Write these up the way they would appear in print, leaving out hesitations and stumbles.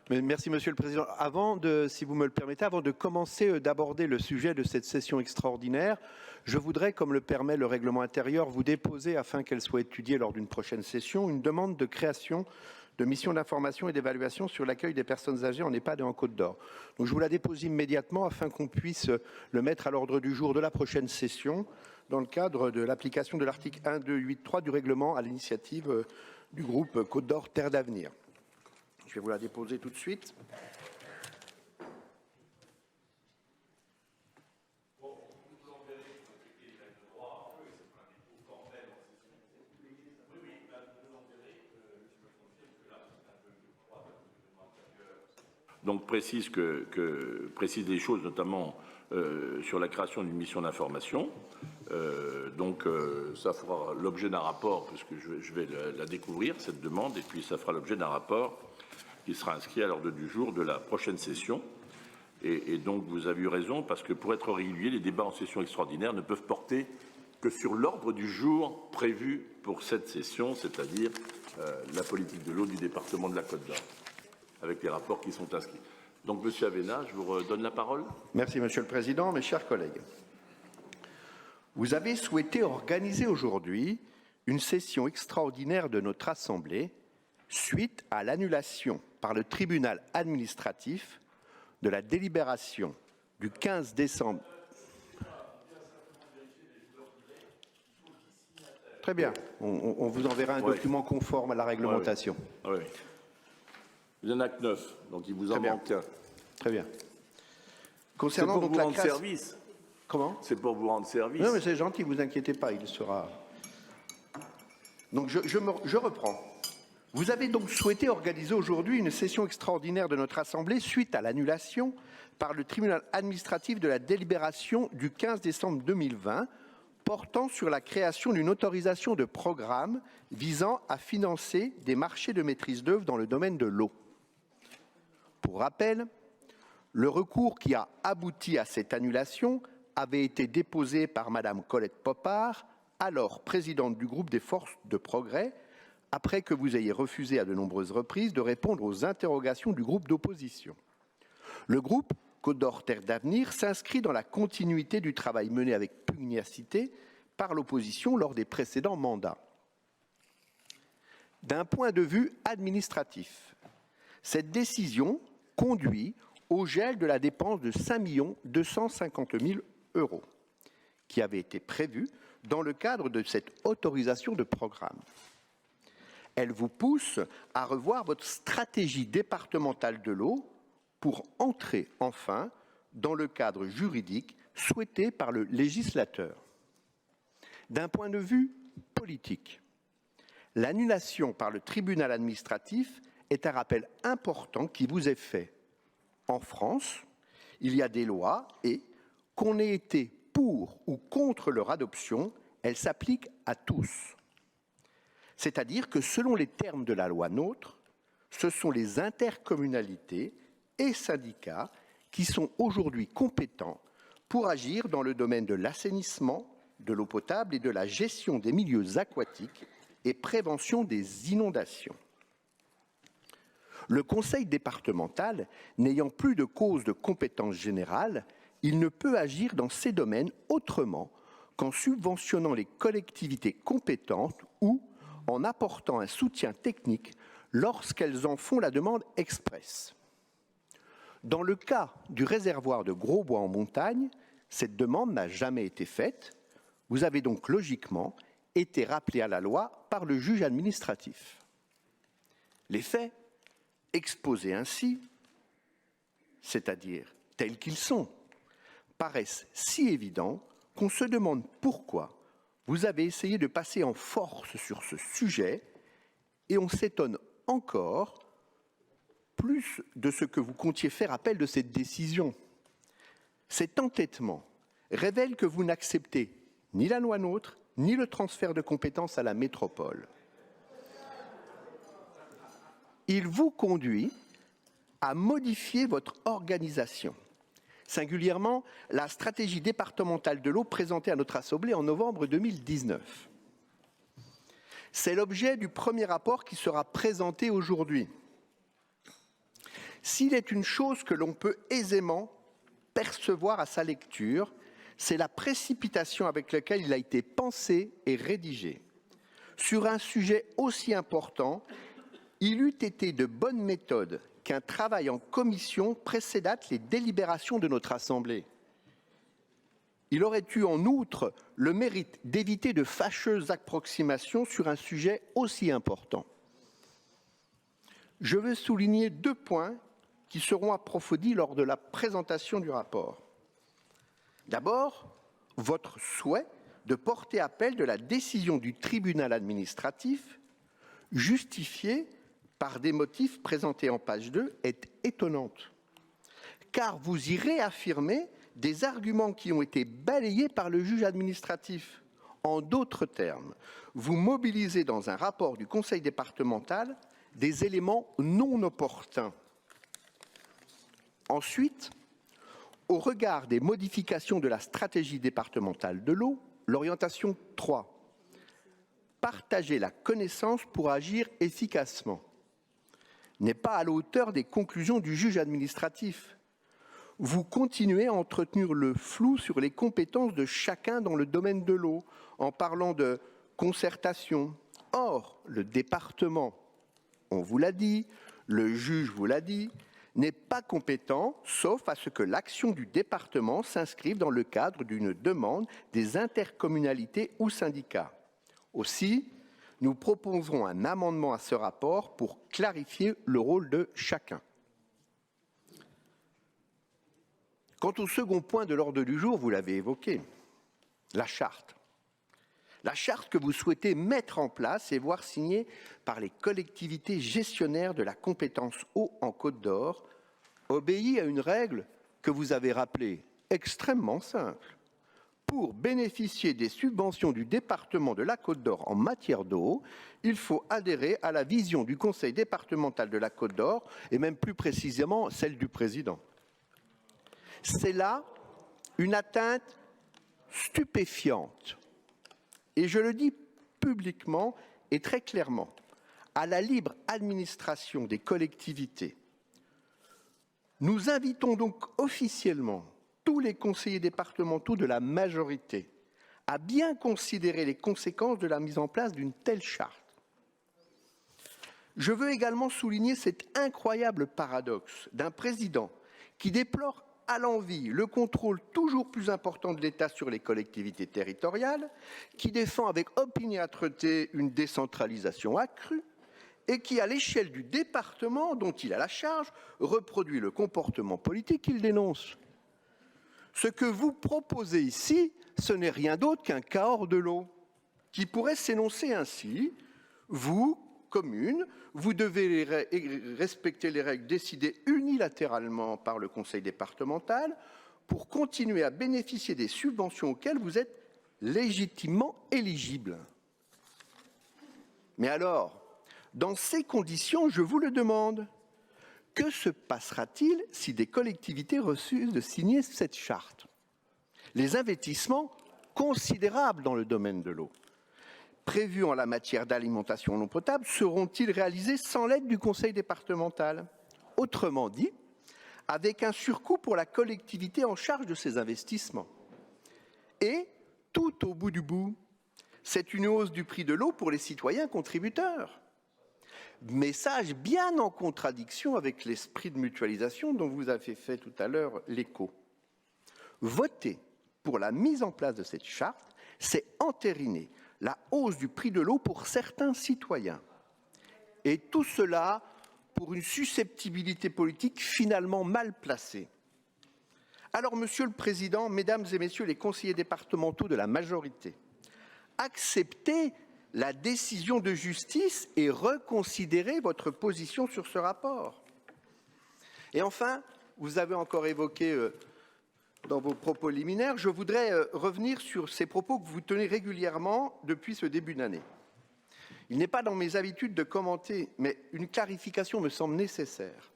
Merci, Monsieur le Président. Si vous me le permettez, avant de commencer d'aborder le sujet de cette session extraordinaire, je voudrais, comme le permet le règlement intérieur, vous déposer, afin qu'elle soit étudiée lors d'une prochaine session, une demande de création de mission d'information et d'évaluation sur l'accueil des personnes âgées en EHPAD et en Côte d'Or. Donc je vous la dépose immédiatement afin qu'on puisse le mettre à l'ordre du jour de la prochaine session dans le cadre de l'application de l'article 1.2.8.3 du règlement à l'initiative du groupe Côte d'Or Terre d'Avenir. Je vais vous la déposer tout de suite. Donc précise des choses, notamment sur la création d'une mission d'information. Ça fera l'objet d'un rapport, parce que je vais la découvrir, cette demande, et puis ça fera l'objet d'un rapport qui sera inscrit à l'ordre du jour de la prochaine session. Et donc vous avez eu raison, parce que pour être régulier, les débats en session extraordinaire ne peuvent porter que sur l'ordre du jour prévu pour cette session, c'est-à-dire la politique de l'eau du département de la Côte d'Or, avec les rapports qui sont inscrits. Donc, Monsieur Avena, je vous redonne la parole. Merci, Monsieur le Président. Mes chers collègues, vous avez souhaité organiser aujourd'hui une session extraordinaire de notre Assemblée suite à l'annulation par le tribunal administratif de la délibération du 15 décembre. Très bien. On vous enverra un document conforme à la réglementation. Oui. Il n'y en a que 9, donc il vous en manque un. Très bien. Concernant c'est pour vous rendre service. Comment? C'est pour vous rendre service. Non, mais c'est gentil, vous inquiétez pas, il sera. Donc je reprends. Vous avez donc souhaité organiser aujourd'hui une session extraordinaire de notre Assemblée suite à l'annulation par le tribunal administratif de la délibération du 15 décembre 2020 portant sur la création d'une autorisation de programme visant à financer des marchés de maîtrise d'œuvre dans le domaine de l'eau. Pour rappel, le recours qui a abouti à cette annulation avait été déposé par Madame Colette Popard, alors présidente du groupe des Forces de Progrès, après que vous ayez refusé à de nombreuses reprises de répondre aux interrogations du groupe d'opposition. Le groupe Côte d'Or Terre d'Avenir s'inscrit dans la continuité du travail mené avec pugnacité par l'opposition lors des précédents mandats. D'un point de vue administratif, cette décision conduit au gel de la dépense de 5 250 000 € qui avait été prévue dans le cadre de cette autorisation de programme. Elle vous pousse à revoir votre stratégie départementale de l'eau pour entrer enfin dans le cadre juridique souhaité par le législateur. D'un point de vue politique, l'annulation par le tribunal administratif est un rappel important qui vous est fait. En France, il y a des lois et, qu'on ait été pour ou contre leur adoption, elles s'appliquent à tous. C'est-à-dire que selon les termes de la loi NOTRe, ce sont les intercommunalités et syndicats qui sont aujourd'hui compétents pour agir dans le domaine de l'assainissement, de l'eau potable et de la gestion des milieux aquatiques et prévention des inondations. Le conseil départemental, n'ayant plus de cause de compétence générale, il ne peut agir dans ces domaines autrement qu'en subventionnant les collectivités compétentes ou en apportant un soutien technique lorsqu'elles en font la demande expresse. Dans le cas du réservoir de Grosbois en montagne, cette demande n'a jamais été faite. Vous avez donc logiquement été rappelé à la loi par le juge administratif. Les faits, exposés ainsi, c'est-à-dire tels qu'ils sont, paraissent si évidents qu'on se demande pourquoi vous avez essayé de passer en force sur ce sujet et on s'étonne encore plus de ce que vous comptiez faire appel de cette décision. Cet entêtement révèle que vous n'acceptez ni la loi NOTRe, ni le transfert de compétences à la métropole. Il vous conduit à modifier votre organisation, singulièrement la stratégie départementale de l'eau présentée à notre Assemblée en novembre 2019. C'est l'objet du premier rapport qui sera présenté aujourd'hui. S'il est une chose que l'on peut aisément percevoir à sa lecture, c'est la précipitation avec laquelle il a été pensé et rédigé. Sur un sujet aussi important, il eût été de bonne méthode qu'un travail en commission précédât les délibérations de notre Assemblée. Il aurait eu en outre le mérite d'éviter de fâcheuses approximations sur un sujet aussi important. Je veux souligner 2 points qui seront approfondis lors de la présentation du rapport. D'abord, votre souhait de porter appel de la décision du tribunal administratif, justifiée par des motifs présentés en page 2, est étonnante, car vous y réaffirmez des arguments qui ont été balayés par le juge administratif. En d'autres termes, vous mobilisez dans un rapport du conseil départemental des éléments non opportuns. Ensuite, au regard des modifications de la stratégie départementale de l'eau, l'orientation 3, partager la connaissance pour agir efficacement, n'est pas à la hauteur des conclusions du juge administratif. Vous continuez à entretenir le flou sur les compétences de chacun dans le domaine de l'eau, en parlant de concertation. Or, le département, on vous l'a dit, le juge vous l'a dit, n'est pas compétent, sauf à ce que l'action du département s'inscrive dans le cadre d'une demande des intercommunalités ou syndicats. Aussi, nous proposerons un amendement à ce rapport pour clarifier le rôle de chacun. Quant au second point de l'ordre du jour, vous l'avez évoqué, la charte. La charte que vous souhaitez mettre en place et voir signée par les collectivités gestionnaires de la compétence eau en Côte d'Or obéit à une règle que vous avez rappelée extrêmement simple. Pour bénéficier des subventions du département de la Côte d'Or en matière d'eau, il faut adhérer à la vision du conseil départemental de la Côte d'Or et même plus précisément celle du président. C'est là une atteinte stupéfiante, et je le dis publiquement et très clairement, à la libre administration des collectivités. Nous invitons donc officiellement tous les conseillers départementaux de la majorité à bien considérer les conséquences de la mise en place d'une telle charte. Je veux également souligner cet incroyable paradoxe d'un président qui déplore à l'envi le contrôle toujours plus important de l'État sur les collectivités territoriales, qui défend avec opiniâtreté une décentralisation accrue et qui, à l'échelle du département dont il a la charge, reproduit le comportement politique qu'il dénonce. Ce que vous proposez ici, ce n'est rien d'autre qu'un Cahors de l'eau, qui pourrait s'énoncer ainsi. Vous, commune, vous devez respecter les règles décidées unilatéralement par le conseil départemental pour continuer à bénéficier des subventions auxquelles vous êtes légitimement éligible. Mais alors, dans ces conditions, je vous le demande, que se passera-t-il si des collectivités refusent de signer cette charte? Les investissements considérables dans le domaine de l'eau, prévus en la matière d'alimentation en eau potable, seront-ils réalisés sans l'aide du conseil départemental? Autrement dit, avec un surcoût pour la collectivité en charge de ces investissements. Et, tout au bout du bout, c'est une hausse du prix de l'eau pour les citoyens contributeurs. Message bien en contradiction avec l'esprit de mutualisation dont vous avez fait tout à l'heure l'écho. Voter pour la mise en place de cette charte, c'est entériner la hausse du prix de l'eau pour certains citoyens. Et tout cela pour une susceptibilité politique finalement mal placée. Alors, Monsieur le Président, Mesdames et Messieurs les conseillers départementaux de la majorité, acceptez la décision de justice et reconsidérez votre position sur ce rapport. Et enfin, vous avez encore évoqué dans vos propos liminaires, je voudrais revenir sur ces propos que vous tenez régulièrement depuis ce début d'année. Il n'est pas dans mes habitudes de commenter, mais une clarification me semble nécessaire.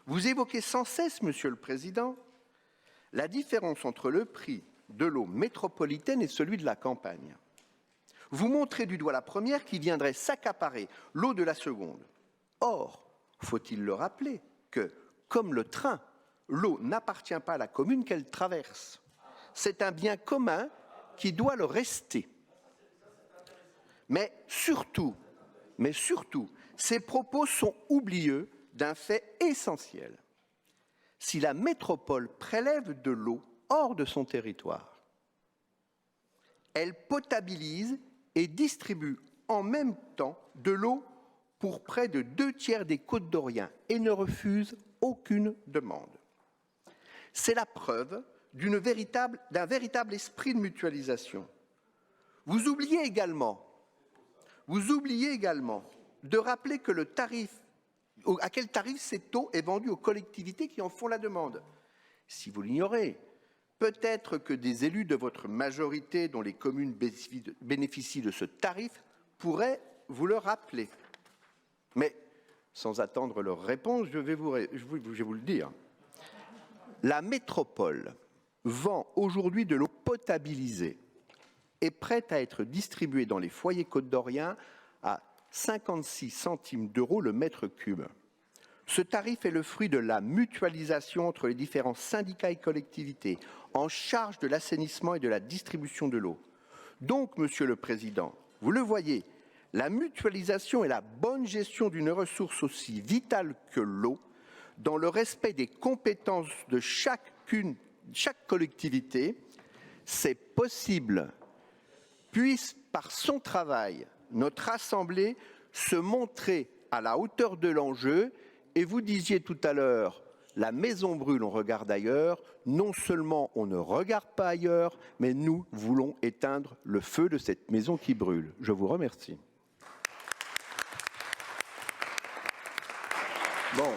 Vous évoquez sans cesse, Monsieur le Président, la différence entre le prix de l'eau métropolitaine et celui de la campagne. Vous montrez du doigt la première qui viendrait s'accaparer l'eau de la seconde. Or, faut-il le rappeler, que comme le train, l'eau n'appartient pas à la commune qu'elle traverse. C'est un bien commun qui doit le rester. Mais surtout, ces propos sont oublieux d'un fait essentiel. Si la métropole prélève de l'eau hors de son territoire, elle potabilise et distribue en même temps de l'eau pour près de 2/3 des Côtes-d'Oriens et ne refuse aucune demande. C'est la preuve d'un véritable esprit de mutualisation. Vous oubliez également de rappeler que à quel tarif cette eau est vendue aux collectivités qui en font la demande. Si vous l'ignorez, peut-être que des élus de votre majorité dont les communes bénéficient de ce tarif pourraient vous le rappeler. Mais sans attendre leur réponse, je vais vous le dire. La métropole vend aujourd'hui de l'eau potabilisée et prête à être distribuée dans les foyers côte-d'Oriens à 56 centimes d'euros le mètre cube. Ce tarif est le fruit de la mutualisation entre les différents syndicats et collectivités en charge de l'assainissement et de la distribution de l'eau. Donc, Monsieur le Président, vous le voyez, la mutualisation et la bonne gestion d'une ressource aussi vitale que l'eau, dans le respect des compétences de chaque collectivité, c'est possible. Puisse, par son travail, notre Assemblée se montrer à la hauteur de l'enjeu. Et vous disiez tout à l'heure, la maison brûle, on regarde ailleurs. Non seulement on ne regarde pas ailleurs, mais nous voulons éteindre le feu de cette maison qui brûle. Je vous remercie. Bon.